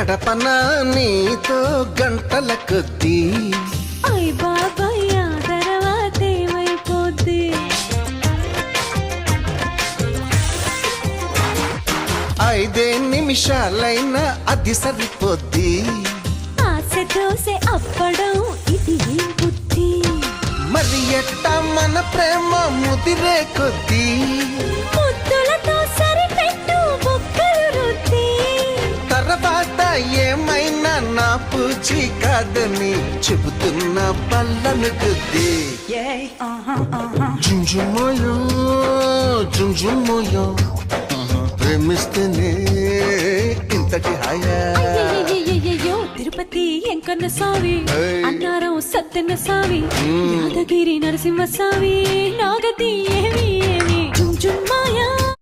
గడపన నీతో గంటల కొద్దీ అయ్ బాబాయ్ ఆ తర్వాత ఏమైపోద్ది 5 నిమిషాలైనా అది సరిపోద్ది ఆశ దోసె అప్పడం ఇది ఏం బుద్ధి మరి ఎట్ట మన ప్రేమ ముదిరే కొద్దీ ముద్దులతో సరిపెట్టు బుక్కలు రుద్ది తర్వాత ఏమైనా నా పూచి కాదని చెబుతున్న పళ్ళను కొద్దీ జుంజుమోయో జుంజుమోయో ప్రేమిస్తేనే ఇంతటి హాయా అయ్యయ్యయ్యయ్యో తిరుపతి ఎంకన్న స్వామి అన్నారం సత్యన్న స్వామి యాదగిరి నరసింహ స్వామి నాగతి ఏమి